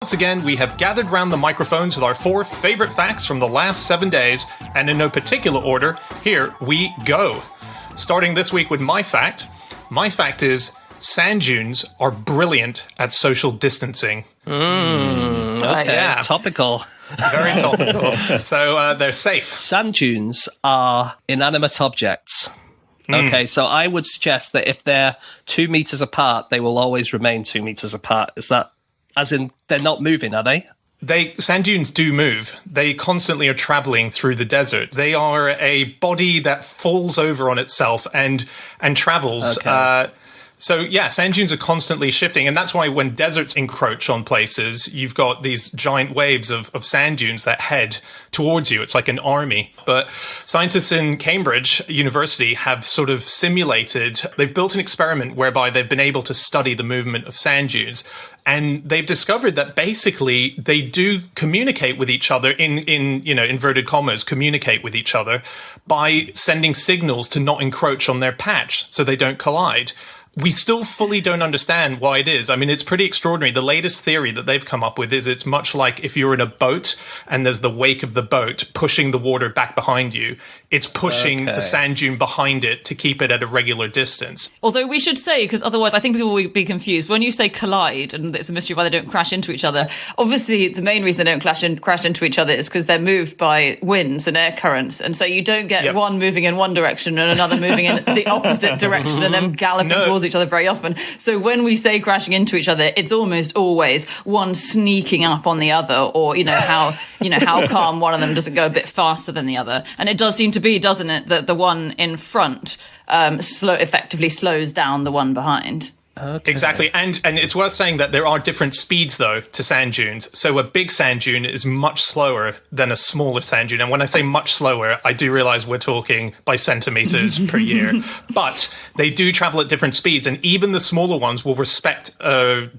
Once again, we have gathered round the microphones with our 4 favorite facts from the last 7 days, and in no particular order, here we go. Starting this week with my fact. My fact is, sand dunes are brilliant at social distancing. Okay, Yeah. topical. Very topical. So they're safe. Sand dunes are inanimate objects. Okay, so I would suggest that if they're 2 meters apart, they will always remain 2 meters apart. Is that, as in, they're not moving, are they? Sand dunes do move. They constantly are traveling through the desert. They are a body that falls over on itself and travels. Okay. So, yeah, sand dunes are constantly shifting. And that's why when deserts encroach on places, you've got these giant waves of sand dunes that head towards you. It's like an army. But scientists in Cambridge University have sort of they've built an experiment whereby they've been able to study the movement of sand dunes. And they've discovered that basically they do communicate with each other in inverted commas, communicate with each other by sending signals to not encroach on their patch so they don't collide. We still fully don't understand why it is. I mean, it's pretty extraordinary. The latest theory that they've come up with is it's much like if you're in a boat and there's the wake of the boat pushing the water back behind you. It's pushing the sand dune behind it to keep it at a regular distance. Although we should say, because otherwise I think people will be confused, when you say collide, and it's a mystery why they don't crash into each other, obviously the main reason they don't crash into each other is because they're moved by winds and air currents. And so you don't get one moving in one direction and another moving in the opposite direction and then galloping towards each other very often. So when we say crashing into each other, it's almost always one sneaking up on the other, or how calm one of them doesn't go a bit faster than the other. And it does seem to be, doesn't it, that the one in front effectively slows down the one behind. Okay. Exactly. And it's worth saying that there are different speeds, though, to sand dunes. So a big sand dune is much slower than a smaller sand dune. And when I say much slower, I do realize we're talking by centimeters per year. But they do travel at different speeds. And even the smaller ones will respect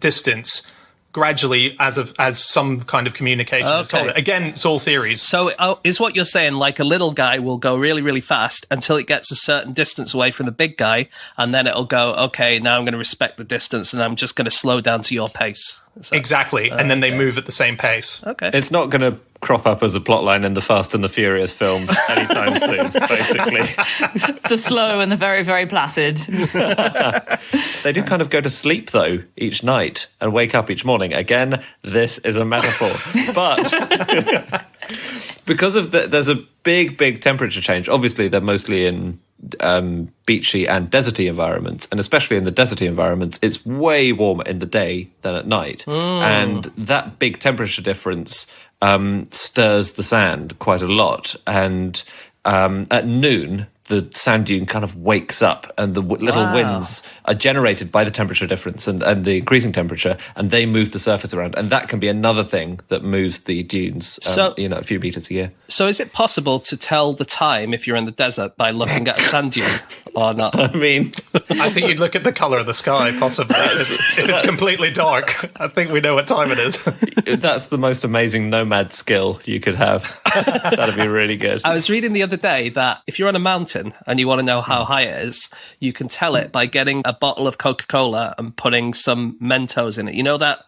distance gradually as some kind of communication is told. Again, it's all theories. So is what you're saying, like a little guy will go really, really fast until it gets a certain distance away from the big guy, and then it'll go, okay, now I'm going to respect the distance and I'm just going to slow down to your pace. Exactly. And then they move at the same pace. Okay. It's not going to crop up as a plotline in the Fast and the Furious films anytime soon, basically. The slow and the very, very placid. They do kind of go to sleep, though, each night and wake up each morning. Again, this is a metaphor. But because of there's a big temperature change. Obviously, they're mostly in beachy and deserty environments, and especially in the deserty environments, it's way warmer in the day than at night. And that big temperature difference stirs the sand quite a lot. And at noon, the sand dune kind of wakes up, and the little winds are generated by the temperature difference and the increasing temperature, and they move the surface around. And that can be another thing that moves the dunes, a few meters a year. So is it possible to tell the time if you're in the desert by looking at a sand dune or not? I mean, I think you'd look at the colour of the sky, possibly. If it's completely dark, I think we know what time it is. That's the most amazing nomad skill you could have. That'd be really good. I was reading the other day that if you're on a mountain and you want to know how high it is, you can tell it by getting a bottle of Coca-Cola and putting some Mentos in it. You know that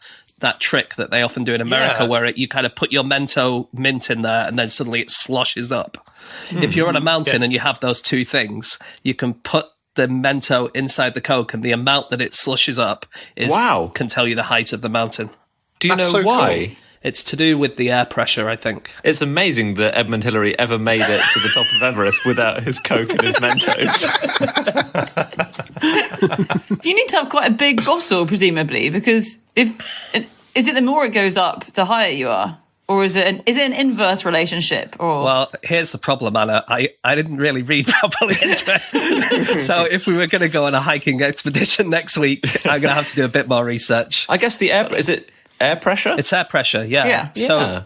trick that they often do in America where you kind of put your Mento mint in there and then suddenly it sloshes up. If you're on a mountain and you have those two things, you can put the Mento inside the Coke, and the amount that it slushes up can tell you the height of the mountain. Do you know why? Cool. It's to do with the air pressure, I think. It's amazing that Edmund Hillary ever made it to the top of Everest without his Coke and his Mentos. Do you need to have quite a big bottle, presumably? Because is it the more it goes up, the higher you are? Or is it an inverse relationship? Or Well, here's the problem, Anna. I didn't really read properly into it. So if we were going to go on a hiking expedition next week, I'm going to have to do a bit more research. I guess is it air pressure? It's air pressure, yeah. So,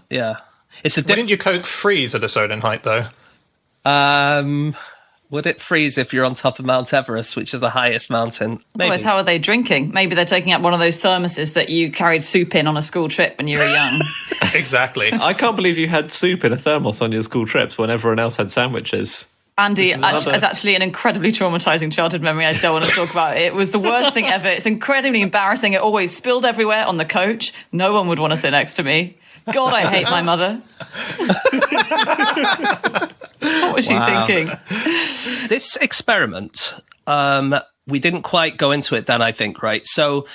it's Wouldn't your Coke freeze at a certain height, though? Would it freeze if you're on top of Mount Everest, which is the highest mountain? Maybe. Otherwise, how are they drinking? Maybe they're taking out one of those thermoses that you carried soup in on a school trip when you were young. Exactly. I can't believe you had soup in a thermos on your school trips when everyone else had sandwiches. Andy, This is another- it's actually an incredibly traumatizing childhood memory. I don't want to talk about it. It was the worst thing ever. It's incredibly embarrassing. It always spilled everywhere on the coach. No one would want to sit next to me. God, I hate my mother. What was she thinking? This experiment, we didn't quite go into it then, I think, right? So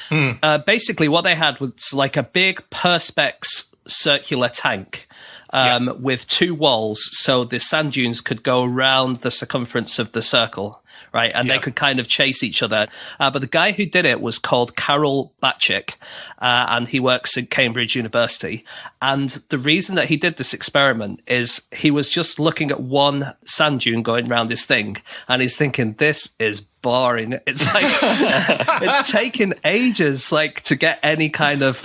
basically what they had was like a big Perspex circular tank with two walls, so the sand dunes could go around the circumference of the circle, right? And they could kind of chase each other. But the guy who did it was called Karol Batchik, and he works at Cambridge University. And the reason that he did this experiment is he was just looking at one sand dune going around this thing, and he's thinking, this is boring. It's like it's taken ages like to get any kind of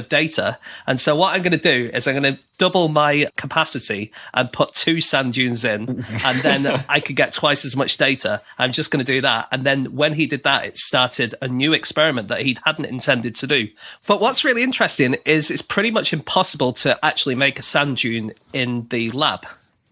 data. And so what I'm going to do is I'm going to double my capacity and put 2 sand dunes in, and then I could get twice as much data. I'm just going to do that. And then when he did that, it started a new experiment that he hadn't intended to do. But what's really interesting is it's pretty much impossible to actually make a sand dune in the lab.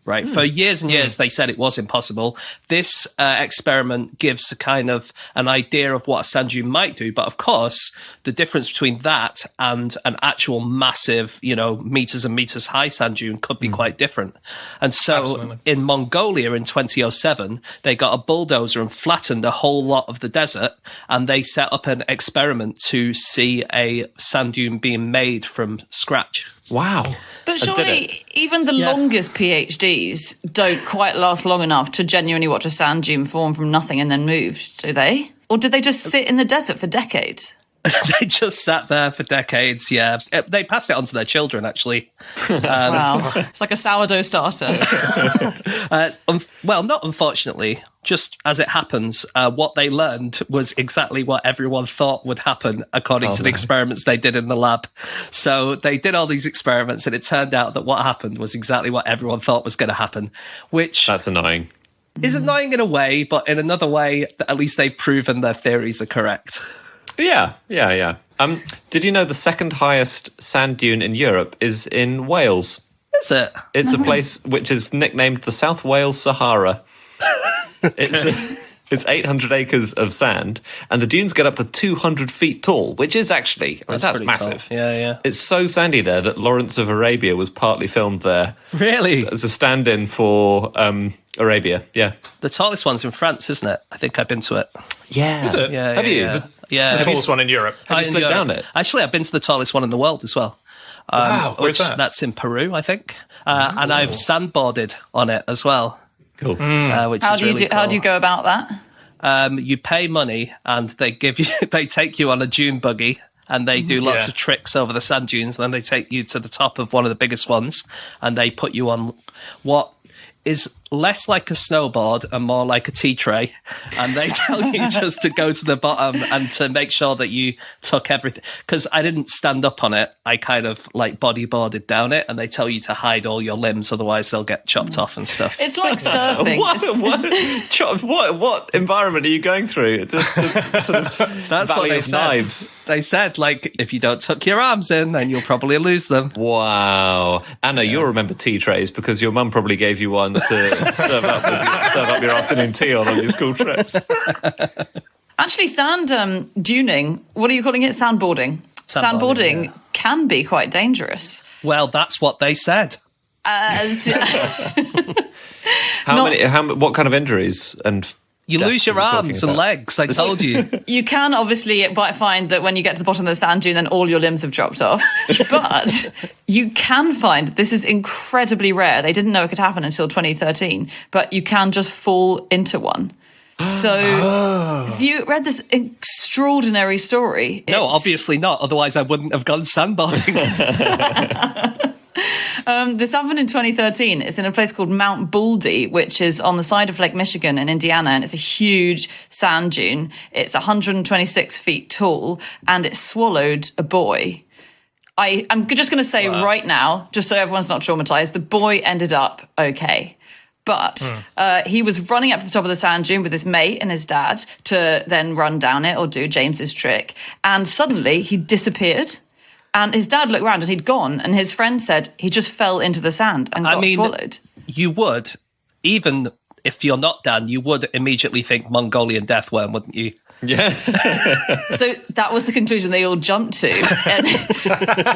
Right. For years and years, they said it was impossible. This experiment gives a kind of an idea of what a sand dune might do. But of course, the difference between that and an actual massive, meters and meters high sand dune could be quite different. And so in Mongolia in 2007, they got a bulldozer and flattened a whole lot of the desert. And they set up an experiment to see a sand dune being made from scratch. Wow. But surely even the longest PhDs don't quite last long enough to genuinely watch a sand dune form from nothing and then move, do they? Or did they just sit in the desert for decades? They just sat there for decades, yeah. They passed it on to their children, actually. Wow. It's like a sourdough starter. Well, not unfortunately. Just as it happens, what they learned was exactly what everyone thought would happen according to the experiments they did in the lab. So they did all these experiments, and it turned out that what happened was exactly what everyone thought was going to happen, which... That's annoying. Is annoying in a way, but in another way, at least they've proven their theories are correct. Yeah. Did you know the second highest sand dune in Europe is in Wales? Is it? It's a place which is nicknamed the South Wales Sahara. It's 800 acres of sand, and the dunes get up to 200 feet tall, which is actually, that's massive. Tall. Yeah. It's so sandy there that Lawrence of Arabia was partly filmed there. Really? As a stand-in for Arabia, yeah. The tallest one's in France, isn't it? I think I've been to it. Yeah. Is it? Yeah. Have you? The tallest one in Europe. Have you slid down it? Actually, I've been to the tallest one in the world as well. Wow, where's that? That's in Peru, I think. And I've sandboarded on it as well. Cool. Which How is do you really do? How cool. do you go about that? You pay money, and they take you on a dune buggy, and they do lots of tricks over the sand dunes. And then they take you to the top of one of the biggest ones, and they put you on what is less like a snowboard and more like a tea tray, and they tell you just to go to the bottom and to make sure that you took everything, because I didn't stand up on it, I kind of like bodyboarded down it, and they tell you to hide all your limbs, otherwise they'll get chopped off and stuff. It's like surfing. What environment are you going through? The sort of That's valley what they of said. knives. They said, like, if you don't tuck your arms in, then you'll probably lose them. Wow. Anna, you'll remember tea trays because your mum probably gave you one to serve up your afternoon tea on your school trips. Actually, sand duning, what are you calling it? Sandboarding. Sandboarding can be quite dangerous. Well, that's what they said. What kind of injuries and You deaths lose your are we talking arms and about? legs, I told you. You can obviously find that when you get to the bottom of the sand dune, then all your limbs have dropped off. But you can find, this is incredibly rare, they didn't know it could happen until 2013, but you can just fall into one. So have you read this extraordinary story? No, obviously not. Otherwise, I wouldn't have gone sandboarding. This happened in 2013. It's in a place called Mount Baldy, which is on the side of Lake Michigan in Indiana, and it's a huge sand dune. It's 126 feet tall, and it swallowed a boy. I'm just going to say right now, just so everyone's not traumatized, the boy ended up okay. But he was running up to the top of the sand dune with his mate and his dad to then run down it or do James's trick. And suddenly he disappeared. And his dad looked around and he'd gone. And his friend said he just fell into the sand and got swallowed. You would even if you're not Dan, you would immediately think Mongolian death worm, wouldn't you? Yeah. So that was the conclusion they all jumped to. And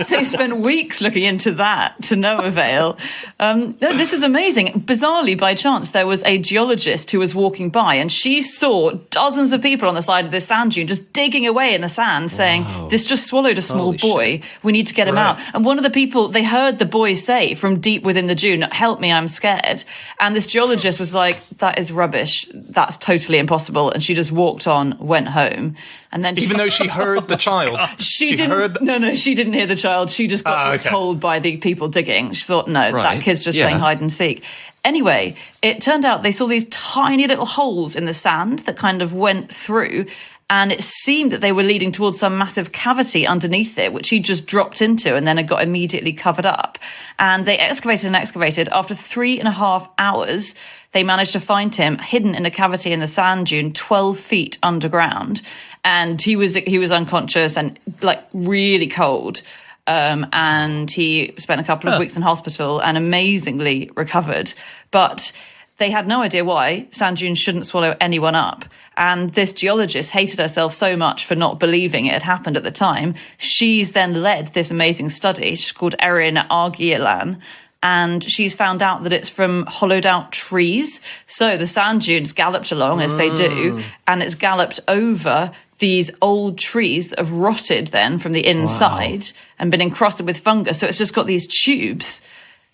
they spent weeks looking into that to no avail. No, this is amazing. Bizarrely, by chance, there was a geologist who was walking by and she saw dozens of people on the side of this sand dune just digging away in the sand saying, this just swallowed a small boy. We need to get him out. And one of the people, they heard the boy say from deep within the dune, help me, I'm scared. And this geologist was like, that is rubbish. That's totally impossible. And she just walked on, went home, and then even though she heard the child, she didn't. No, she didn't hear the child. She just got told by the people digging. She thought, no, that kid's just playing hide and seek. Anyway, it turned out they saw these tiny little holes in the sand that kind of went through, and it seemed that they were leading towards some massive cavity underneath it, which he just dropped into, and then it got immediately covered up. And they excavated and excavated. After 3.5 hours, they managed to find him hidden in a cavity in the sand dune 12 feet underground. And he was unconscious and like really cold. And he spent a couple of weeks in hospital and amazingly recovered. But they had no idea why sand dunes shouldn't swallow anyone up. And this geologist hated herself so much for not believing it had happened at the time. She's then led this amazing study. She's called Erin Argilan. And she's found out that it's from hollowed out trees. So the sand dunes galloped along as they do, and it's galloped over these old trees that have rotted then from the inside and been encrusted with fungus. So it's just got these tubes.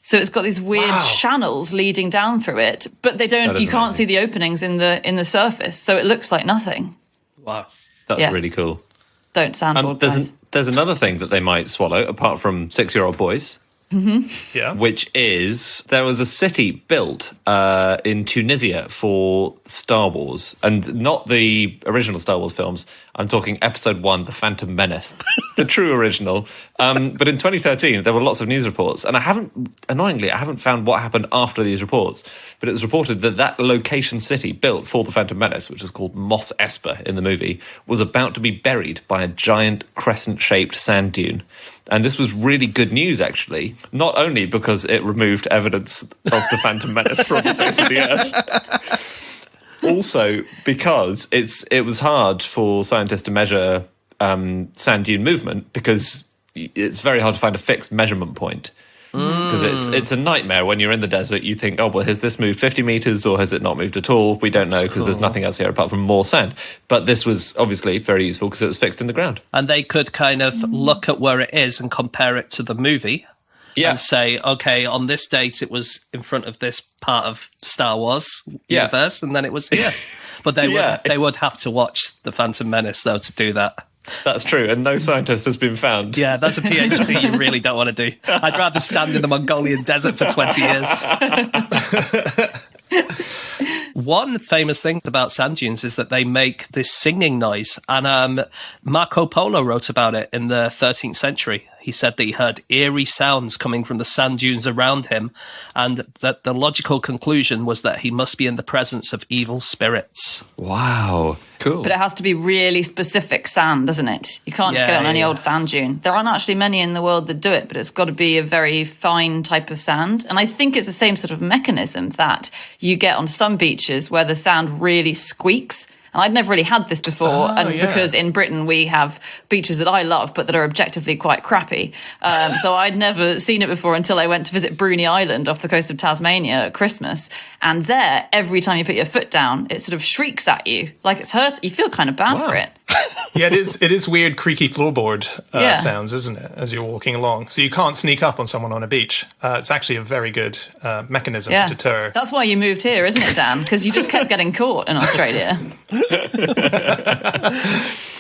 So it's got these weird channels leading down through it, but you can't see the openings in the surface. So it looks like nothing. Wow. That's really cool. Don't soundboard, guys. There's another thing that they might swallow, apart from 6-year-old boys. Mm-hmm. Yeah. Which is, there was a city built in Tunisia for Star Wars, and not the original Star Wars films. I'm talking Episode 1, The Phantom Menace, the true original. But in 2013, there were lots of news reports, and I haven't found what happened after these reports, but it was reported that that location city built for The Phantom Menace, which was called Mos Espa in the movie, was about to be buried by a giant crescent-shaped sand dune. And this was really good news, actually, not only because it removed evidence of the Phantom Menace from the face of the Earth, also because it was hard for scientists to measure sand dune movement because it's very hard to find a fixed measurement point. Because it's a nightmare when you're in the desert. You think, oh, well, has this moved 50 meters or has it not moved at all? We don't know because there's nothing else here apart from more sand. But this was obviously very useful because it was fixed in the ground. And they could kind of look at where it is and compare it to the movie and say, okay, on this date it was in front of this part of Star Wars universe and then it was here. But they would have to watch The Phantom Menace, though, to do that. That's true, and no scientist has been found. Yeah, that's a PhD you really don't want to do. I'd rather stand in the Mongolian desert for 20 years. One famous thing about sand dunes is that they make this singing noise, and Marco Polo wrote about it in the 13th century. He said that he heard eerie sounds coming from the sand dunes around him, and that the logical conclusion was that he must be in the presence of evil spirits. Wow, cool. But it has to be really specific sand, doesn't it? You can't just get on any old sand dune. There aren't actually many in the world that do it, but it's got to be a very fine type of sand. And I think it's the same sort of mechanism that you get on some beaches where the sand really squeaks. And I'd never really had this before, because in Britain we have beaches that I love, but that are objectively quite crappy. So I'd never seen it before until I went to visit Bruny Island off the coast of Tasmania at Christmas. And there, every time you put your foot down, it sort of shrieks at you, like it's hurt. You feel kind of bad for it. Yeah, it is weird, creaky floorboard sounds, isn't it, as you're walking along? So you can't sneak up on someone on a beach. It's actually a very good mechanism to deter. That's why you moved here, isn't it, Dan? Because you just kept getting caught in Australia.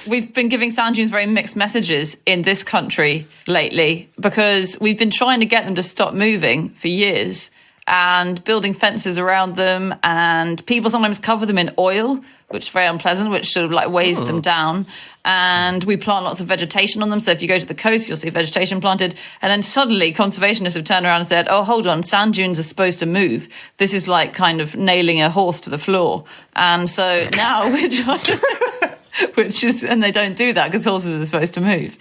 We've been giving sand dunes very mixed messages in this country lately because we've been trying to get them to stop moving for years and building fences around them, and people sometimes cover them in oil, which is very unpleasant, which sort of like weighs them down. And we plant lots of vegetation on them. So if you go to the coast, you'll see vegetation planted. And then suddenly conservationists have turned around and said, oh, hold on, sand dunes are supposed to move. This is like kind of nailing a horse to the floor. And so now we're trying to... and they don't do that because horses are supposed to move.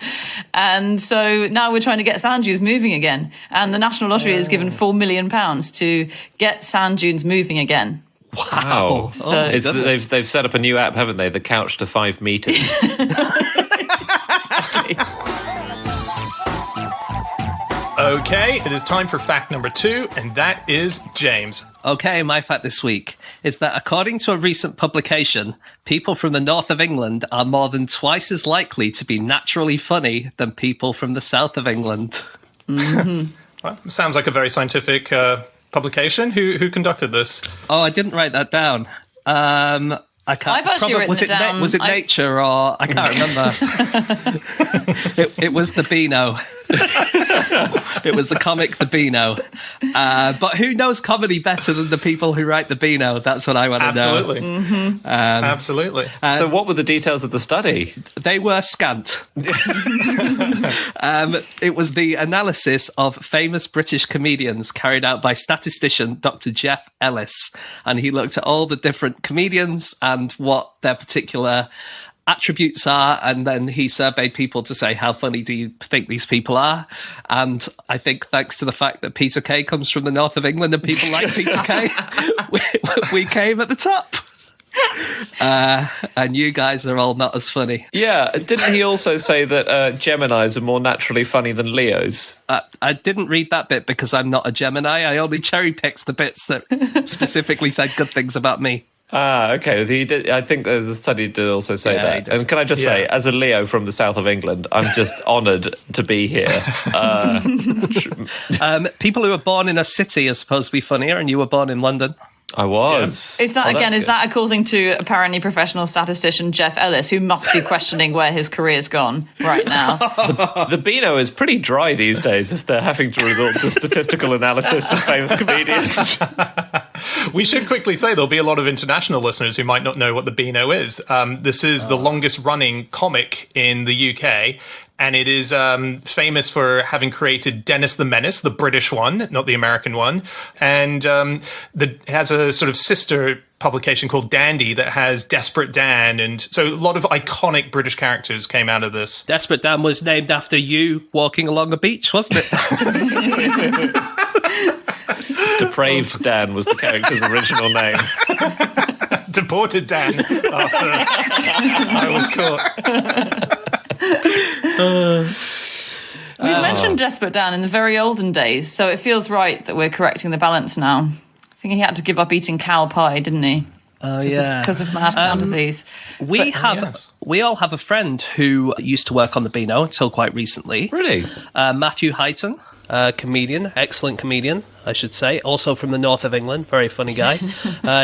And so now we're trying to get sand dunes moving again. And the National Lottery has given £4 million to get sand dunes moving again. Wow. So they've set up a new app, haven't they? The Couch to 5 meters. exactly. Okay, it is time for fact number 2, and that is James. Okay, my fact this week is that according to a recent publication, people from the north of England are more than twice as likely to be naturally funny than people from the south of England. Mm-hmm. Well, sounds like a very scientific publication. Who conducted this? Oh, I didn't write that down. I can't. I've actually written it down. Was it Nature or I can't remember? it was the Beano. It was the comic The Beano. But who knows comedy better than the people who write The Beano? That's what I want to know. Absolutely. Mm-hmm. Absolutely. So what were the details of the study? They were scant. It was the analysis of famous British comedians carried out by statistician Dr. Jeff Ellis. And he looked at all the different comedians and what their particular attributes are, and then he surveyed people to say, how funny do you think these people are? And I think thanks to the fact that Peter Kay comes from the north of England and people like Peter Kay, we came at the top. And you guys are all not as funny. Yeah, didn't he also say that Geminis are more naturally funny than Leos? I didn't read that bit because I'm not a Gemini. I only cherry picked the bits that specifically said good things about me. Okay. He did. I think the study did also say that. And can I just say, as a Leo from the south of England, I'm just honoured to be here. People who are born in a city are supposed to be funnier, and you were born in London. I was. Is that is that according to apparently professional statistician Jeff Ellis, who must be questioning where his career's gone right now? The Beano is pretty dry these days if they're having to resort to statistical analysis of famous comedians. We should quickly say there'll be a lot of international listeners who might not know what the Beano is. This is the longest running comic in the UK. And it is famous for having created Dennis the Menace, the British one, not the American one. And it has a sort of sister publication called Dandy that has Desperate Dan. And so a lot of iconic British characters came out of this. Desperate Dan was named after you walking along a beach, wasn't it? Depraved Dan was the character's original name. Deported Dan after I was caught. We mentioned Desperate Dan in the very olden days, so it feels right that we're correcting the balance now. I think he had to give up eating cow pie, didn't he? Oh, yeah. Because of mad cow disease. We all have a friend who used to work on the Beano until quite recently. Really? Matthew Heighton. Comedian, excellent comedian, I should say. Also from the north of England, very funny guy.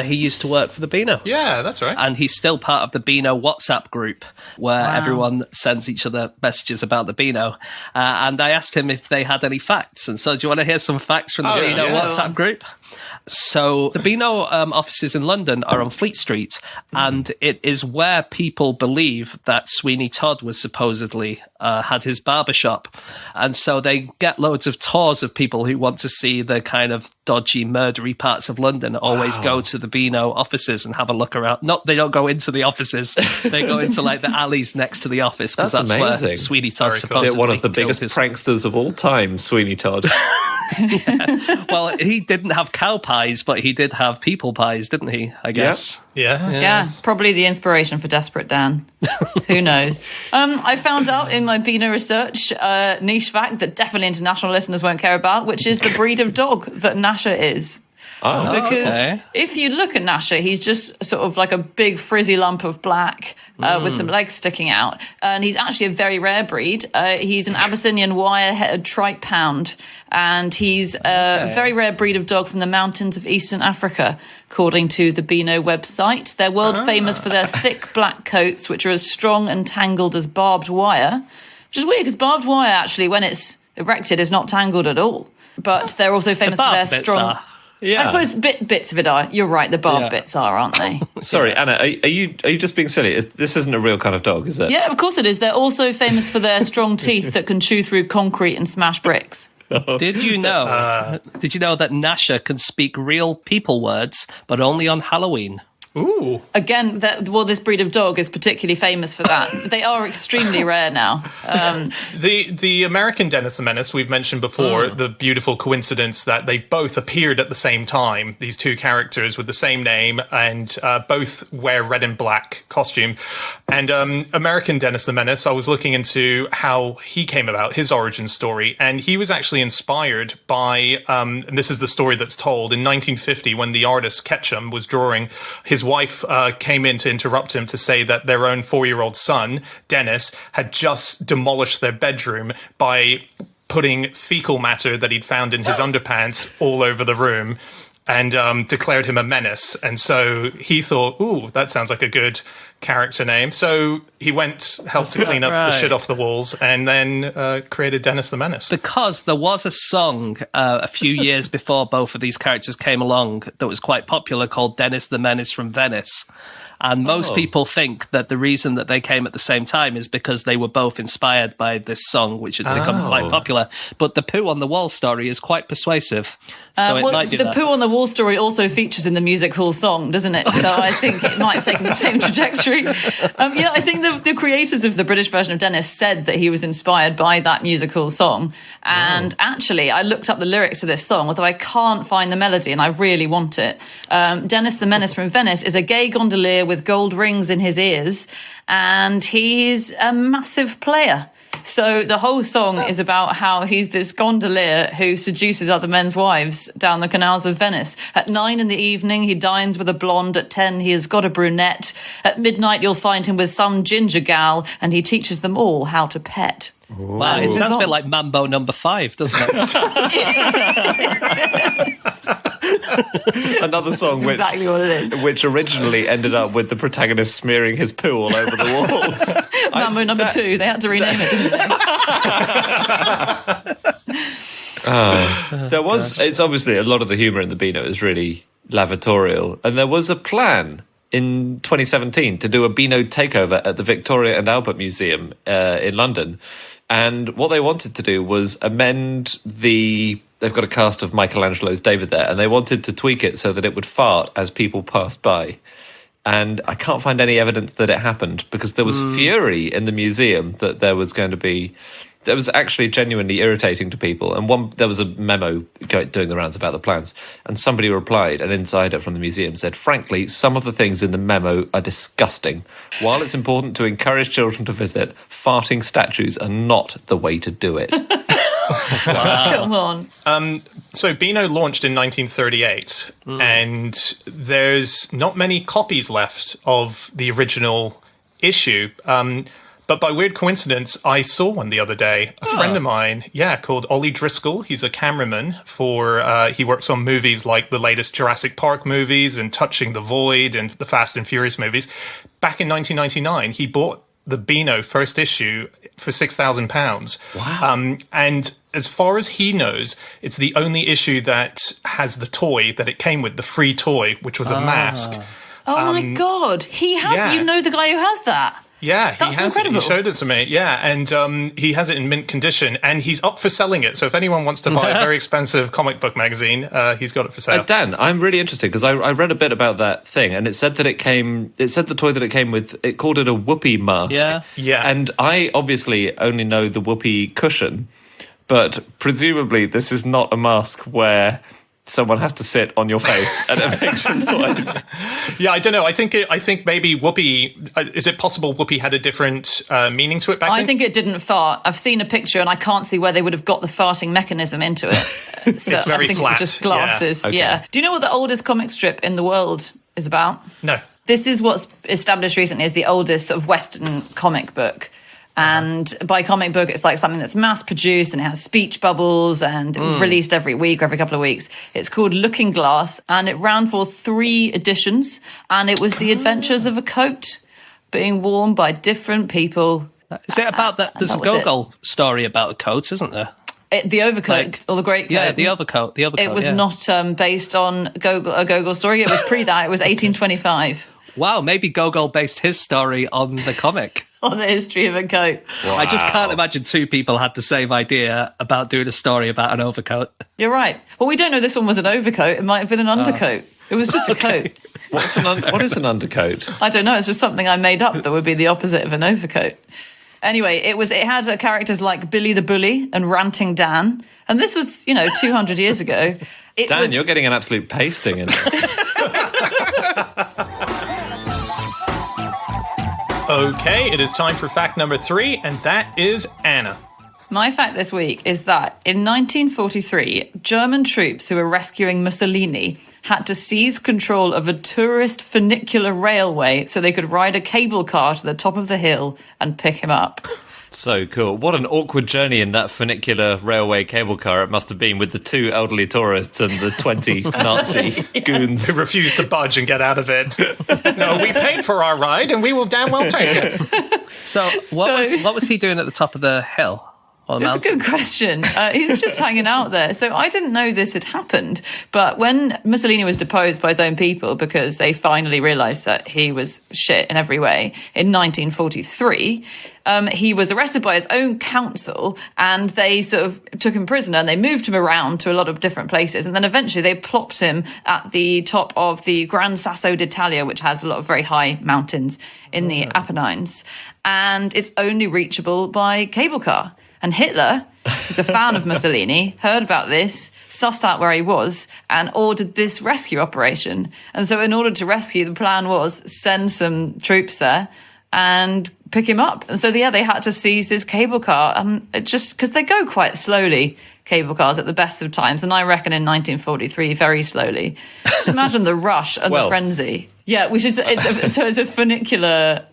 He used to work for the Beano. Yeah, that's right. And he's still part of the Beano WhatsApp group where everyone sends each other messages about the Beano. And I asked him if they had any facts. And so do you want to hear some facts from the Beano WhatsApp group? So the Beano offices in London are on Fleet Street, and it is where people believe that Sweeney Todd was supposedly had his barbershop. And so they get loads of tours of people who want to see the kind of dodgy, murdery parts of London always go to the Beano offices and have a look around. They don't go into the offices. They go into like the alleys next to the office because that's amazing. Where Sweeney Todd Very supposedly one of the biggest pranksters of all time, Sweeney Todd. Yeah. Well, he didn't have cow pies, but he did have people pies, didn't he? I guess. Yeah. Yeah, probably the inspiration for Desperate Dan. Who knows? I found out in my Beano research niche fact that definitely international listeners won't care about, which is the breed of dog that Nasher is. Oh, because if you look at Nasher, he's just sort of like a big frizzy lump of black with some legs sticking out. And he's actually a very rare breed. He's an Abyssinian wire-headed tripe pound. And he's a very rare breed of dog from the mountains of eastern Africa, according to the Beano website. They're world famous for their thick black coats, which are as strong and tangled as barbed wire. Which is weird, because barbed wire, actually, when it's erected, is not tangled at all. But they're also famous for their strong... Yeah. I suppose bits of it are. You're right, the barbed bits are, aren't they? Sorry, Anna, are you just being silly? This isn't a real kind of dog, is it? Yeah, of course it is. They're also famous for their strong teeth that can chew through concrete and smash bricks. Did you know? Did you know that Nasher can speak real people words, but only on Halloween? Ooh. Again, this breed of dog is particularly famous for that. They are extremely rare now. The American Dennis the Menace we've mentioned before, the beautiful coincidence that they both appeared at the same time, these two characters with the same name and both wear red and black costume. And American Dennis the Menace, I was looking into how he came about, his origin story, and he was actually inspired by, and this is the story that's told, in 1950 when the artist Ketchum was drawing, his wife came in to interrupt him to say that their own 4-year-old son, Dennis, had just demolished their bedroom by putting fecal matter that he'd found in his underpants all over the room and declared him a menace. And so he thought, ooh, that sounds like a good character name. So he helped to clean up the shit off the walls and then created Dennis the Menace. Because there was a song a few years before both of these characters came along that was quite popular called Dennis the Menace from Venice. And most people think that the reason that they came at the same time is because they were both inspired by this song, which had become quite popular. But the poo on the wall story is quite persuasive. So it might be the poo on the wall story also features in the music hall song, doesn't it? So I think it might have taken the same trajectory. I think the creators of the British version of Dennis said that he was inspired by that musical song. And actually, I looked up the lyrics to this song, although I can't find the melody, and I really want it. Dennis the Menace from Venice is a gay gondolier with gold rings in his ears, and he's a massive player. So the whole song is about how he's this gondolier who seduces other men's wives down the canals of Venice. At 9 in the evening, he dines with a blonde. At 10, he has got a brunette. At midnight, you'll find him with some ginger gal, and he teaches them all how to pet. Wow, it sounds a bit like Mambo number 5, doesn't it? Another song exactly what it is. Which originally ended up with the protagonist smearing his poo all over the walls. Mambo number 2, they had to rename it, didn't they? It's obviously a lot of the humour in the Beano is really lavatorial, and there was a plan in 2017 to do a Beano takeover at the Victoria and Albert Museum in London. And what they wanted to do was amend they've got a cast of Michelangelo's David there, and they wanted to tweak it so that it would fart as people passed by. And I can't find any evidence that it happened, because there was fury in the museum that there was actually genuinely irritating to people. And there was a memo doing the rounds about the plans, and somebody replied, an insider from the museum said, frankly, some of the things in the memo are disgusting. While it's important to encourage children to visit, farting statues are not the way to do it. Come on. So Beano launched in 1938, and there's not many copies left of the original issue. But by weird coincidence, I saw one the other day. A friend of mine, called Ollie Driscoll. He's a cameraman he works on movies like the latest Jurassic Park movies and Touching the Void and the Fast and Furious movies. Back in 1999, he bought the Beano first issue for £6,000. Wow. And as far as he knows, it's the only issue that has the toy that it came with, the free toy, which was a mask. Oh my God. He has, you know the guy who has that? Yeah, he has incredible. it. He showed it to me. Yeah, and he has it in mint condition, and he's up for selling it. So if anyone wants to buy a very expensive comic book magazine, he's got it for sale. Dan, I'm really interested because I read a bit about that thing, and it said that the toy that it came with, it called it a whoopee mask. Yeah. And I obviously only know the whoopee cushion, but presumably this is not a mask where someone has to sit on your face and it makes a noise. Yeah, I don't know. I think maybe Whoopi. Is it possible Whoopi had a different meaning to it back then? I think it didn't fart. I've seen a picture and I can't see where they would have got the farting mechanism into it. So It's very I think flat. it's just glasses. Yeah. Okay. Yeah. Do you know what the oldest comic strip in the world is about? No. This is what's established recently as the oldest sort of Western comic book. And by comic book, it's like something that's mass produced and it has speech bubbles and released every week or every couple of weeks. It's called Looking Glass, and it ran for 3 editions. And it was the adventures of a coat being worn by different people. Is it about that? There's a Gogol story about a coat, isn't there? The overcoat, or the great coat. Yeah, the overcoat. It was not based on a Gogol story. It was pre that. It was 1825. Wow, maybe Gogol based his story on the comic. On the history of a coat. Wow. I just can't imagine 2 people had the same idea about doing a story about an overcoat. You're right. Well, we don't know this one was an overcoat. It might have been an undercoat. It was just a coat. What is an undercoat? I don't know. It's just something I made up that would be the opposite of an overcoat. Anyway, it had characters like Billy the Bully and Ranting Dan. And this was, 200 years ago. Dan, you're getting an absolute pasting in this. Okay, it is time for fact number 3, and that is Anna. My fact this week is that in 1943, German troops who were rescuing Mussolini had to seize control of a tourist funicular railway so they could ride a cable car to the top of the hill and pick him up. So cool. What an awkward journey in that funicular railway cable car it must have been, with the 2 elderly tourists and the 20 Nazi goons who refused to budge and get out of it. No, we paid for our ride and we will damn well take it. So what was he doing at the top of the hill? It's a good question. He was just hanging out there. So I didn't know this had happened. But when Mussolini was deposed by his own people because they finally realised that he was shit in every way in 1943, he was arrested by his own council and they sort of took him prisoner and they moved him around to a lot of different places. And then eventually they plopped him at the top of the Gran Sasso d'Italia, which has a lot of very high mountains in the Apennines. And it's only reachable by cable car. And Hitler, who's a fan of Mussolini, heard about this, sussed out where he was, and ordered this rescue operation. And so in order to rescue, the plan was send some troops there and pick him up. And so, they had to seize this cable car. And it just, because they go quite slowly, cable cars, at the best of times. And I reckon in 1943, very slowly. Just imagine the rush and the frenzy. Yeah, it's a funicular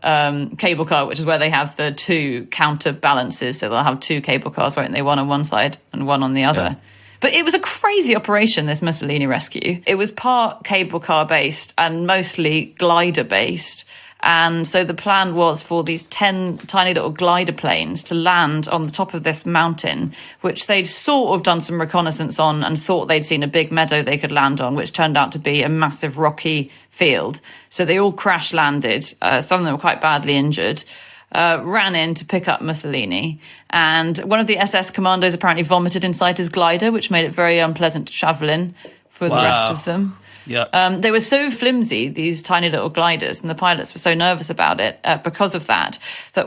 cable car, which is where they have the 2 counterbalances. So they'll have 2 cable cars, won't they? One on one side and one on the other. Yeah. But it was a crazy operation, this Mussolini rescue. It was part cable car based and mostly glider based. And so the plan was for these 10 tiny little glider planes to land on the top of this mountain, which they'd sort of done some reconnaissance on and thought they'd seen a big meadow they could land on, which turned out to be a massive rocky field. So they all crash landed. Some of them were quite badly injured. Ran in to pick up Mussolini. And one of the SS commandos apparently vomited inside his glider, which made it very unpleasant to travel in for the rest of them. Yeah. They were so flimsy, these tiny little gliders, and the pilots were so nervous about it because of that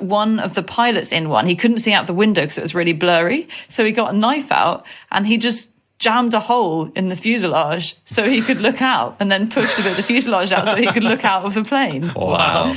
one of the pilots in one, he couldn't see out the window because it was really blurry. So he got a knife out and he just jammed a hole in the fuselage so he could look out, and then pushed a bit of the fuselage out so he could look out of the plane. Wow.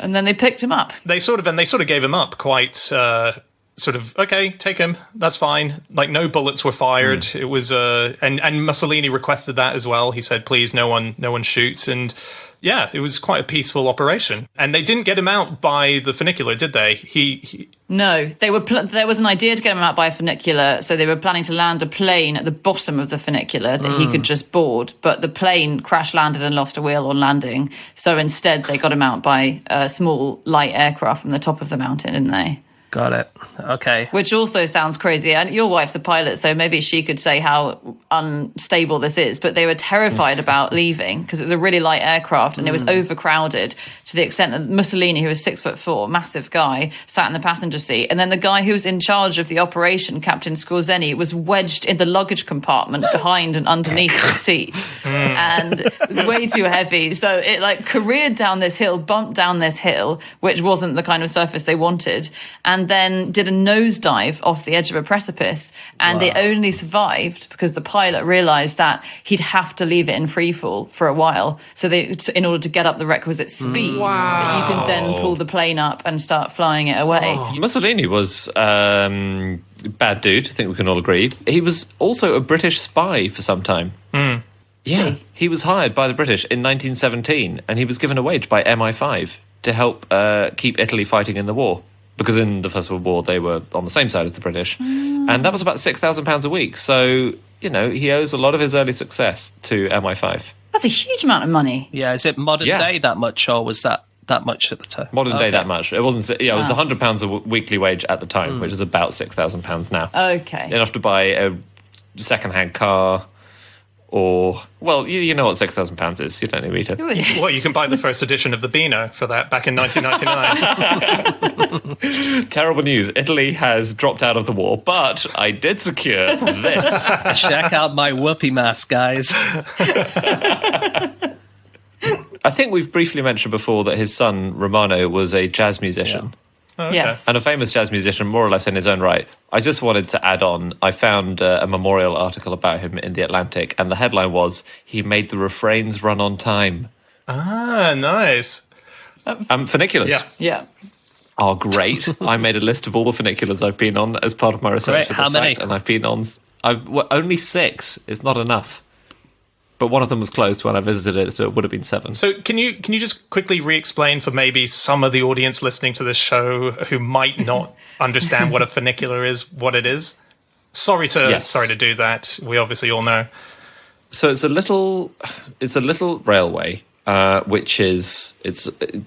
And then they picked him up. They sort of gave him up quite... okay, take him. That's fine. Like, no bullets were fired. It was and Mussolini requested that as well. He said, please, no one shoots. And yeah, it was quite a peaceful operation. And they didn't get him out by the funicular, did they? No, there was an idea to get him out by a funicular. So they were planning to land a plane at the bottom of the funicular that he could just board. But the plane crash landed and lost a wheel on landing. So instead, they got him out by a small light aircraft from the top of the mountain, didn't they? Got it. Okay. Which also sounds crazy. And your wife's a pilot, so maybe she could say how unstable this is. But they were terrified about leaving because it was a really light aircraft and it was overcrowded to the extent that Mussolini, who was 6'4", massive guy, sat in the passenger seat. And then the guy who was in charge of the operation, Captain Scorzeni, was wedged in the luggage compartment behind and underneath the seat. And it was way too heavy. So it careered down this hill, bumped down this hill, which wasn't the kind of surface they wanted. And then did a nosedive off the edge of a precipice. And they only survived because the pilot realised that he'd have to leave it in free fall for a while. So in order to get up the requisite speed, that you can then pull the plane up and start flying it away. Mussolini was bad dude, I think we can all agree. He was also a British spy for some time. Yeah, he was hired by the British in 1917 and he was given a wage by MI5 to help keep Italy fighting in the war. Because in the First World War, they were on the same side as the British. And that was about £6,000 a week. So, he owes a lot of his early success to MI5. That's a huge amount of money. Yeah, is it modern day that much, or was that much at the time? Modern day that much. It wasn't. Yeah, it was £100 a weekly wage at the time, which is about £6,000 now. Okay. Enough to buy a second-hand car. Or, well, you know what £6,000 is. You don't need me to. Well, you can buy the first edition of the Beano for that back in 1999. Terrible news. Italy has dropped out of the war, but I did secure this. Check out my whoopee mask, guys. I think we've briefly mentioned before that his son, Romano, was a jazz musician. Oh, okay. Yes. And a famous jazz musician, more or less in his own right. I just wanted to add on, I found a memorial article about him in The Atlantic, and the headline was, "He made the refrains run on time." Ah, nice. Funiculars. Yeah. Yeah. Are great. I made a list of all the funiculars I've been on as part of my research. Great. How many? And I've been on... only 6. It's not enough. But one of them was closed when I visited it, so it would have been 7. So can you just quickly re-explain for maybe some of the audience listening to this show who might not understand what a funicular is, what it is? Sorry to do that. We obviously all know. So it's a little railway, which is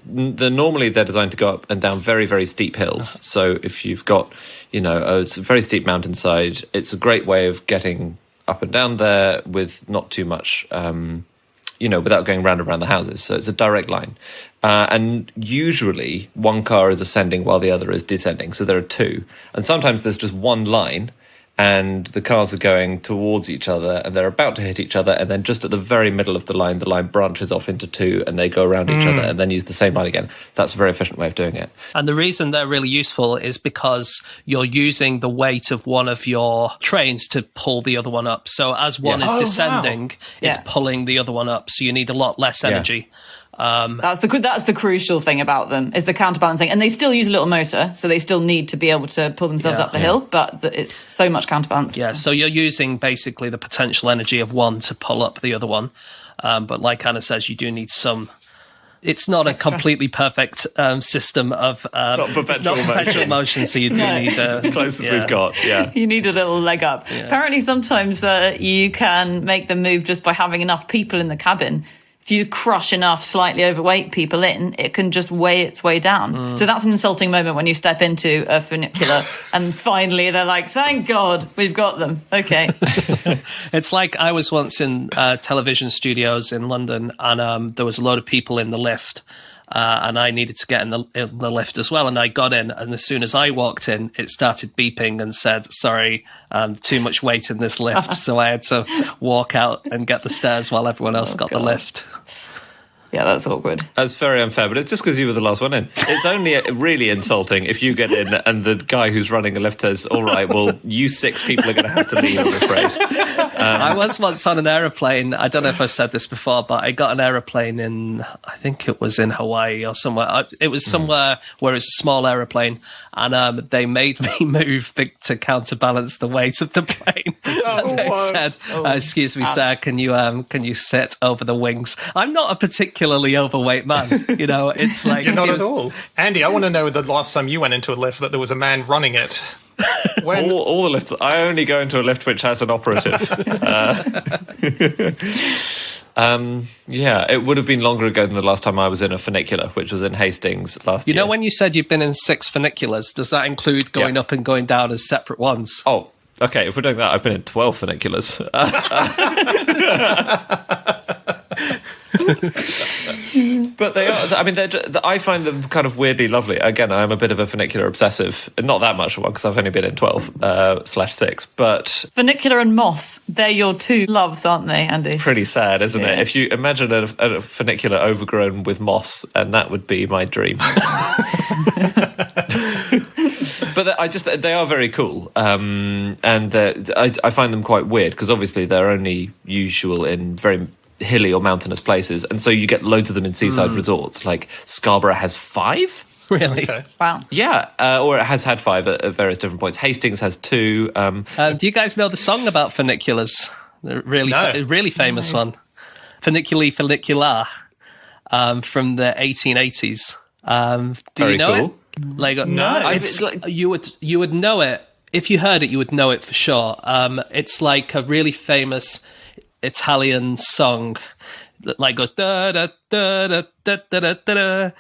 normally they're designed to go up and down very, very steep hills. So if you've got, it's a very steep mountainside, it's a great way of getting up and down there with not too much, without going round and round the houses. So it's a direct line. And usually one car is ascending while the other is descending. So there are 2. And sometimes there's just one line and the cars are going towards each other and they're about to hit each other. And then just at the very middle of the line branches off into 2 and they go around each other and then use the same line again. That's a very efficient way of doing it. And the reason they're really useful is because you're using the weight of one of your trains to pull the other one up. So as one is descending, it's pulling the other one up. So you need a lot less energy. That's the crucial thing about them, is the counterbalancing. And they still use a little motor, so they still need to be able to pull themselves up the hill, but it's so much counterbalancing. Yeah, so you're using basically the potential energy of one to pull up the other one. But like Anna says, you do need some... It's not a completely perfect system of... not perpetual motion, so you do need... the closest we've got, yeah. You need a little leg up. Yeah. Apparently sometimes you can make them move just by having enough people in the cabin. If you crush enough slightly overweight people in, it can just weigh its way down. So that's an insulting moment when you step into a funicular and finally they're like, thank God, we've got them. Okay. It's like I was once in television studios in London and there was a load of people in the lift. And I needed to get in the lift as well. And I got in, and as soon as I walked in, it started beeping and said, sorry, too much weight in this lift. So I had to walk out and get the stairs while everyone else got the lift. Yeah, that's awkward. That's very unfair, but it's just because you were the last one in. It's only really insulting if you get in and the guy who's running a lift says, all right, well, you 6 people are going to have to leave, I'm afraid. I was once on an aeroplane. I don't know if I've said this before, but I got an aeroplane in, I think it was in Hawaii or somewhere. It was somewhere where it's a small aeroplane, and they made me move to counterbalance the weight of the plane. And they said, "Excuse me, sir, can you sit over the wings?" I'm not a particularly overweight man. It's like you're not at all. Andy, I want to know the last time you went into a lift that there was a man running it. When... All the lifts. I only go into a lift which has an operative. It would have been longer ago than the last time I was in a funicular, which was in Hastings last year. You know, when you said you've been in 6 funiculars, does that include going up and going down as separate ones? Oh, okay. If we're doing that, I've been in 12 funiculars. But they are, I mean, I find them kind of weirdly lovely. Again, I'm a bit of a funicular obsessive. Not that much of one, because I've only been in 12/6. But funicular and moss, they're your 2 loves, aren't they, Andy? Pretty sad, isn't it? If you imagine a funicular overgrown with moss, and that would be my dream. But they are very cool. And I find them quite weird, because obviously they're only usual in very hilly or mountainous places, and so you get loads of them in seaside resorts. Like Scarborough has 5. Really? Okay. Wow. Yeah, or it has had 5 at various different points. Hastings has 2. Do you guys know the song about funiculars? The really famous one. Funiculi Funicular, from the 1880s. Do you know it? Like, no. It's you would know it. If you heard it, you would know it for sure. It's like a really famous Italian song that like goes da da da da da da da da.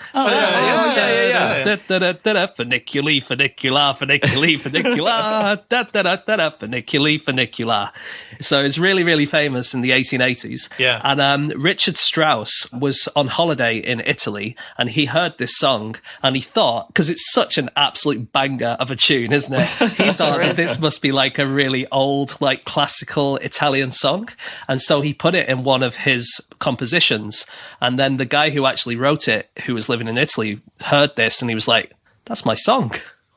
Funiculi, funicular, funiculi, funicular, da da da da, funiculi, funicular. So it's really, really famous in the 1880s. Yeah. And Richard Strauss was on holiday in Italy, and he heard this song, and he thought, because it's such an absolute banger of a tune, isn't it? He thought that this must be like a really old, like classical Italian song, and so he put it in one of his compositions, and then the guy who actually wrote it, who was living in Italy, heard this and he was like, that's my song.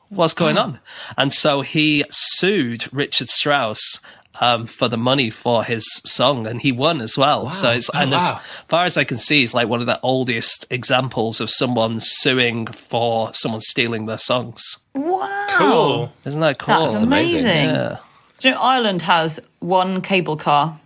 What's going on? And so he sued Richard Strauss for the money for his song, and he won as well. Wow. So it's as far as I can see, it's like one of the oldest examples of someone suing for someone stealing their songs. Wow. Cool. Isn't that cool? That's amazing. Yeah. Do you know Ireland has one cable car?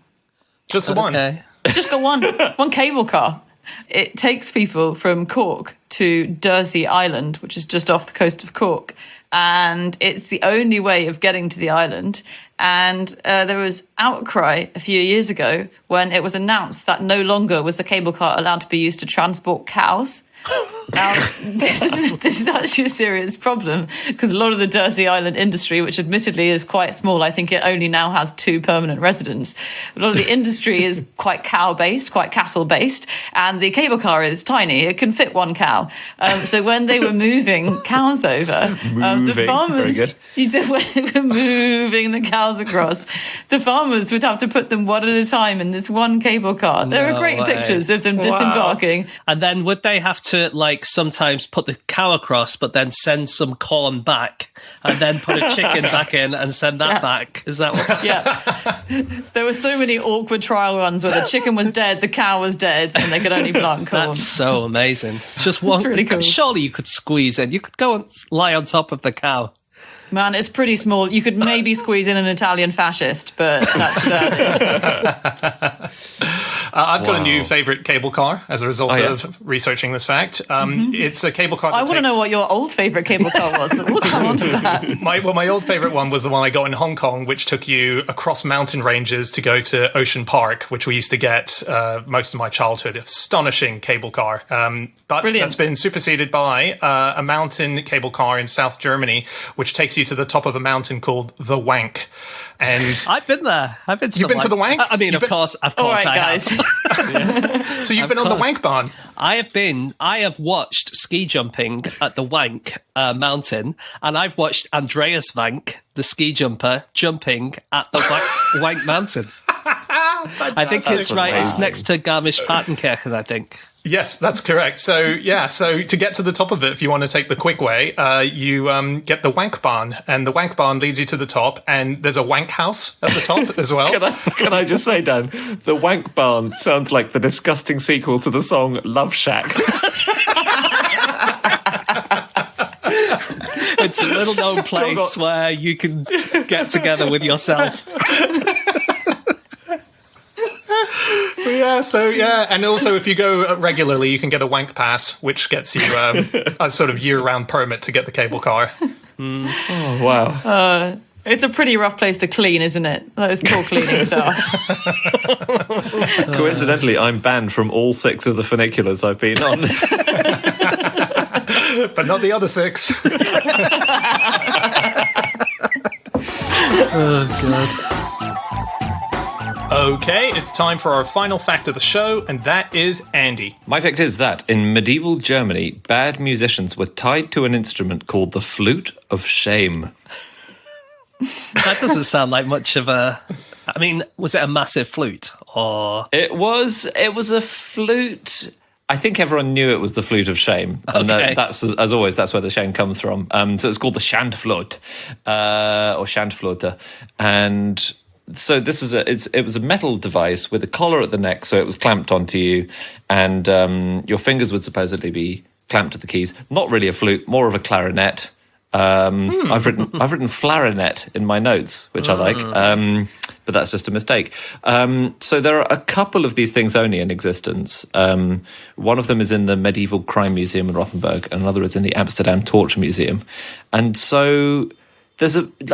Just the one. Okay. It's just got one cable car. It takes people from Cork to Dursey Island, which is just off the coast of Cork. And it's the only way of getting to the island. And there was outcry a few years ago when it was announced that no longer was the cable car allowed to be used to transport cows. Now, this is actually a serious problem because a lot of the Dursey Island industry, which admittedly is quite small, I think it only now has 2 permanent residents. A lot of the industry is quite cow-based, quite cattle-based, and the cable car is tiny. It can fit 1 cow. So when they were moving cows over, the farmers, when they were moving the cows across, the farmers would have to put them one at a time in this one cable car. There are great pictures of them disembarking. And then would they have to sometimes put the cow across, but then send some corn back, and then put a chicken back in and send that back? Is that what? Yeah. There were so many awkward trial runs where the chicken was dead, the cow was dead, and they could only plant corn. That's so amazing. Just one. Really cool. Surely you could squeeze in. You could go and lie on top of the cow. Man, it's pretty small. You could maybe squeeze in an Italian fascist, but that's about it. I've got a new favourite cable car as a result of researching this fact. It's a cable car that I want to know what your old favourite cable car was, but we'll come on to that. My old favourite one was the one I got in Hong Kong, which took you across mountain ranges to go to Ocean Park, which we used to get most of my childhood. Astonishing cable car. But Brilliant. That's been superseded by a mountain cable car in South Germany, which takes you to the top of a mountain called the Wank. And I've been there. I've been to You've been to the Wank? I mean, of course, All right, I guys. have. So you've been on the Wank Barn. I have watched ski jumping at the Wank mountain, and I've watched Andreas Wank, the ski jumper, jumping at the Wank mountain. I think it's right. It's next to Garmisch-Partenkirchen, I think. Yes, that's correct. So to get to the top of it, if you want to take the quick way, you get the Wank Barn, and the Wank Barn leads you to the top, and there's a Wank House at the top as well. Can I just say, Dan, the Wank Barn sounds like the disgusting sequel to the song Love Shack. It's a little known place where you can get together with yourself. And also if you go regularly, you can get a Wank Pass, which gets you a sort of year-round permit to get the cable car. Oh, wow. It's a pretty rough place to clean, isn't it? Those poor cleaning staff. Coincidentally, I'm banned from all 6 of the funiculars I've been on. But not the other 6. Oh, God. Okay, it's time for our final fact of the show, and that is Andy. My fact is that in medieval Germany, bad musicians were tied to an instrument called the flute of shame. That doesn't sound like much of a... I mean, was it a massive flute, or...? It was a flute... I think everyone knew it was the flute of shame. And that's, as always, that's where the shame comes from. So it's called the Shandflöte, or Shandflöte. And... So this is it was a metal device with a collar at the neck, so it was clamped onto you, and your fingers would supposedly be clamped to the keys. Not really a flute, more of a clarinet. I've written flarinet in my notes, which I like, but that's just a mistake. So there are a couple of these things only in existence. One of them is in the Medieval Crime Museum in Rothenburg, and another is in the Amsterdam Torture Museum. And so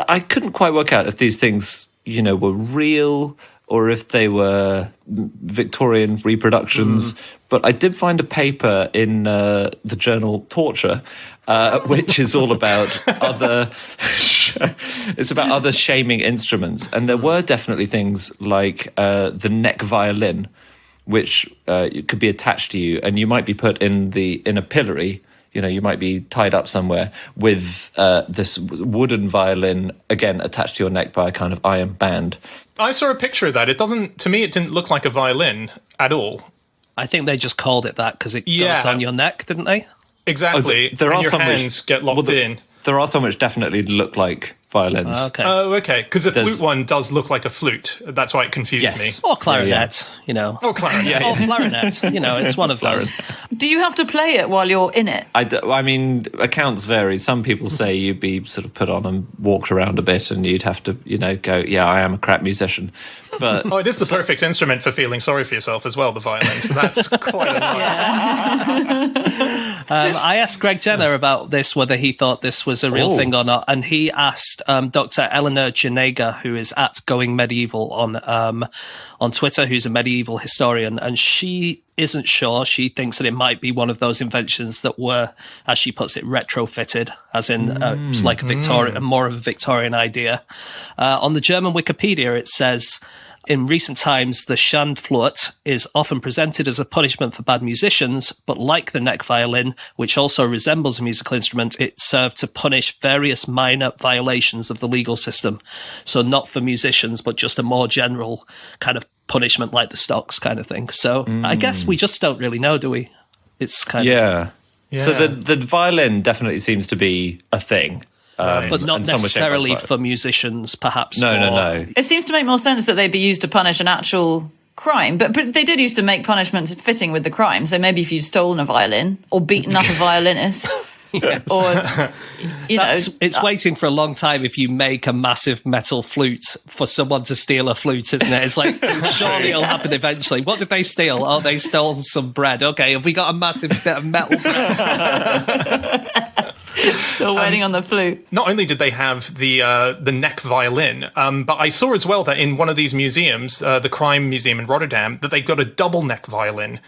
I couldn't quite work out if these things, were real or if they were Victorian reproductions. But I did find a paper in the journal Torture, which is all about it's about other shaming instruments. And there were definitely things like the neck violin, which could be attached to you, and you might be put in a pillory. You might be tied up somewhere with this wooden violin, again, attached to your neck by a kind of iron band. I saw a picture of that. To me, it didn't look like a violin at all. I think they just called it that because it Yeah. goes on your neck, didn't they? Exactly. There and are your some which- hands get locked in. There are some which definitely look like violins. Okay. Oh, okay. Because the There's- flute one does look like a flute. That's why it confused Yes. me. Or clarinet, you know. Oh, clarinet. Or clarinet, you know, it's one of those. Do you have to play it while you're in it? I mean, accounts vary. Some people say you'd be sort of put on and walked around a bit, and you'd have to, go, yeah, I am a crap musician. But Oh, it is the perfect instrument for feeling sorry for yourself as well, the violin. So that's quite a nice. I asked Greg Jenner about this, whether he thought this was a real Oh. thing or not, and he asked Dr. Eleanor Janega, who is at Going Medieval on Twitter, who's a medieval historian, and she isn't sure. She thinks that it might be one of those inventions that were, as she puts it, retrofitted, as in it's like more of a Victorian idea. On the German Wikipedia, it says, in recent times, the Schandflute is often presented as a punishment for bad musicians, but like the neck violin, which also resembles a musical instrument, it served to punish various minor violations of the legal system. So not for musicians, but just a more general kind of punishment like the stocks kind of thing. So I guess we just don't really know, do we? It's kind of... yeah. So Yeah. the violin definitely seems to be a thing. But not and some were shaped like necessarily violin. for musicians, perhaps. No. It seems to make more sense that they'd be used to punish an actual crime, but they did used to make punishments fitting with the crime. So maybe if you'd stolen a violin or beaten up a violinist, or It's waiting for a long time if you make a massive metal flute for someone to steal a flute, isn't it? It's like, surely it'll happen eventually. What did they steal? Oh, they stole some bread. Okay, have we got a massive bit of metal bread? still waiting on the flute. Not only did they have the neck violin, but I saw as well that in one of these museums, the Crime Museum in Rotterdam, that they got a double neck violin.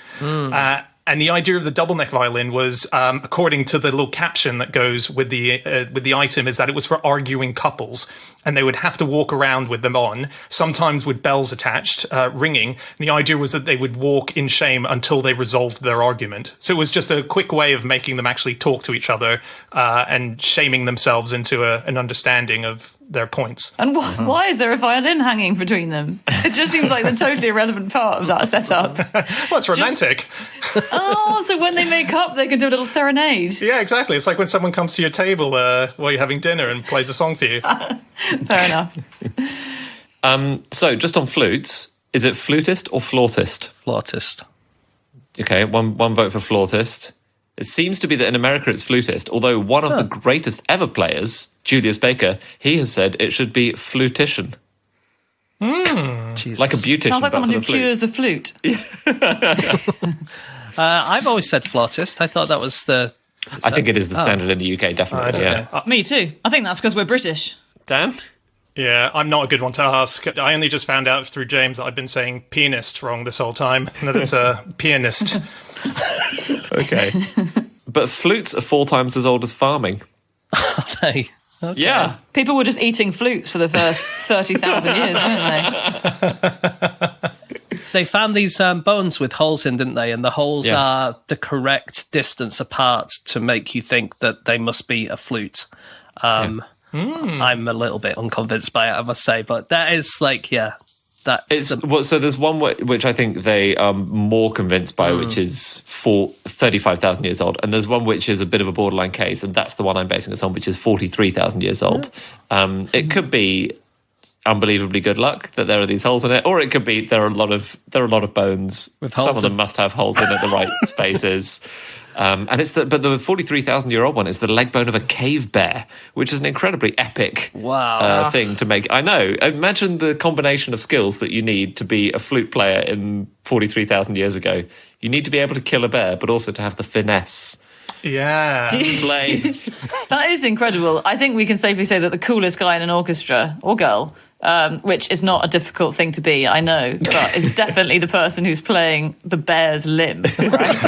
And the idea of the double neck violin was, according to the little caption that goes with the item, is that it was for arguing couples, and they would have to walk around with them on, sometimes with bells attached, ringing. And the idea was that they would walk in shame until they resolved their argument. So it was just a quick way of making them actually talk to each other and shaming themselves into an understanding of their points. And why is there a violin hanging between them? It just seems like the totally irrelevant part of that setup. Well, it's romantic. Oh, so when they make up, they can do a little serenade. Yeah, exactly. It's like when someone comes to your table while you're having dinner and plays a song for you. Fair enough. So just on flutes, is it flutist or flautist? Flautist. Okay, one vote for flautist. It seems to be that in America it's flutist, although one of the greatest ever players, Julius Baker, he has said it should be flutician. Jesus. Like a beautician, Sounds like but someone for who the flute. cures a flute. I've always said flautist. I thought that was the... I think it is the standard in the UK, definitely. okay. Yeah. Me too. I think that's because we're British. Dan? Yeah, I'm not a good one to ask. I only just found out through James that I've been saying pianist wrong this whole time, and that it's a pianist. Okay. But flutes are 4 times as old as farming. Hey. Okay. Yeah. People were just eating flutes for the first 30,000 years, weren't they? They found these bones with holes in, didn't they? And the holes Yeah. are the correct distance apart to make you think that they must be a flute. I'm a little bit unconvinced by it, I must say. But that is like, yeah, that's... So there's one which I think they are more convinced by, which is 35,000 years old. And there's one which is a bit of a borderline case, and that's the one I'm basing this on, which is 43,000 years old. It could be unbelievably good luck that there are these holes in it, or it could be there are a lot of bones. With Some holes of them in- must have holes in it, the right spaces. And but the 43,000-year-old one is the leg bone of a cave bear, which is an incredibly epic thing to make. I know. Imagine the combination of skills that you need to be a flute player in 43,000 years ago. You need to be able to kill a bear, but also to have the finesse. Yeah. Play. That is incredible. I think we can safely say that the coolest guy in an orchestra, or girl, which is not a difficult thing to be, I know, but is definitely the person who's playing the bear's limb. Right?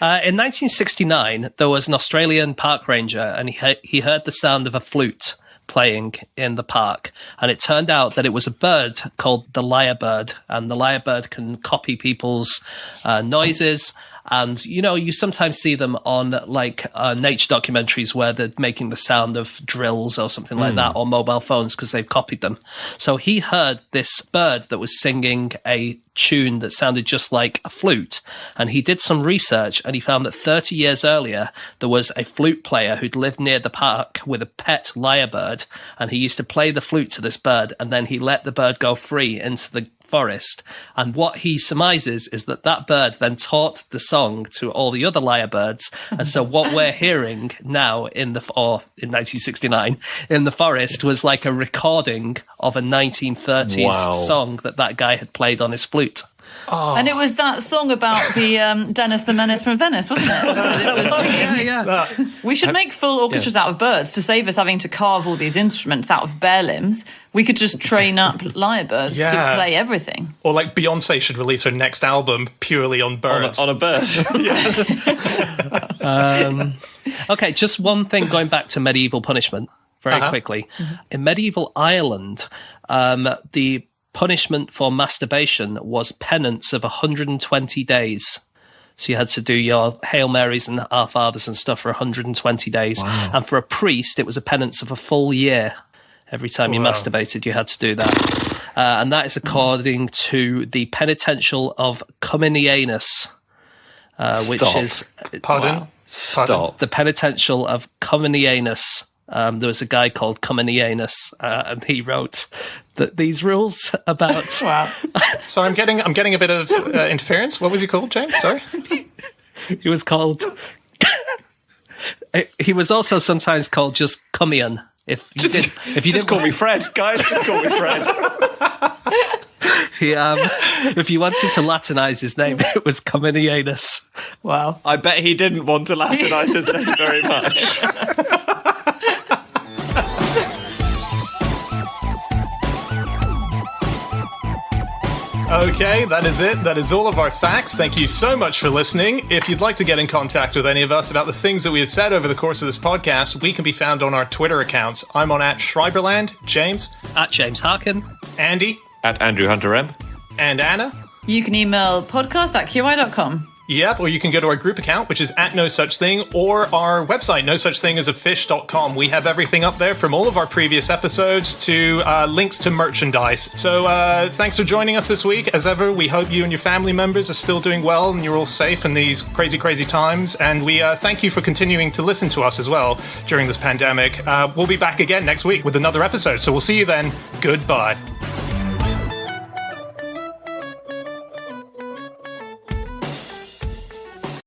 In 1969, there was an Australian park ranger, and he heard the sound of a flute playing in the park, and it turned out that it was a bird called the lyrebird, and the lyrebird can copy people's noises And, you sometimes see them on like nature documentaries where they're making the sound of drills or something like that, or mobile phones because they've copied them. So he heard this bird that was singing a tune that sounded just like a flute. And he did some research and he found that 30 years earlier, there was a flute player who'd lived near the park with a pet lyrebird. And he used to play the flute to this bird. And then he let the bird go free into the forest. And what he surmises is that bird then taught the song to all the other lyrebirds. And so what we're hearing now in 1969 in the forest was like a recording of a 1930s song that guy had played on his flute. Oh. And it was that song about the Dennis the Menace from Venice, wasn't it? Yeah. We should make full orchestras out of birds to save us having to carve all these instruments out of bear limbs. We could just train up lyrebirds to play everything. Or like Beyonce should release her next album purely on birds. On a bird. Okay, just one thing going back to medieval punishment very quickly. In medieval Ireland, the punishment for masturbation was penance of 120 days. So you had to do your Hail Marys and Our Fathers and stuff for 120 days. Wow. And for a priest, it was a penance of a full year. Every time you masturbated, you had to do that. And that is according to the penitential of Cominianus, which is... Pardon? Stop. The penitential of Cominianus. There was a guy called Cominianus, and he wrote that these rules about... So I'm getting a bit of interference. What was he called, James? Sorry? He was called... he was also sometimes called just Cummian. If you didn't call me Fred, guys, just call me Fred. If you wanted to Latinize his name, it was Cominianus. Wow. I bet he didn't want to Latinize his name very much. Okay, that is it. That is all of our facts. Thank you so much for listening. If you'd like to get in contact with any of us about the things that we have said over the course of this podcast, we can be found on our Twitter accounts. I'm on @Schreiberland, James. @James Harkin. Andy. @Andrew Hunter M. And Anna. You can email podcast@qi.com. Yep, or you can go to our group account, which is @NoSuchThing, or our website, nosuchthingasafish.com. We have everything up there from all of our previous episodes to links to merchandise. So thanks for joining us this week. As ever, we hope you and your family members are still doing well and you're all safe in these crazy, crazy times. And we thank you for continuing to listen to us as well during this pandemic. We'll be back again next week with another episode. So we'll see you then. Goodbye.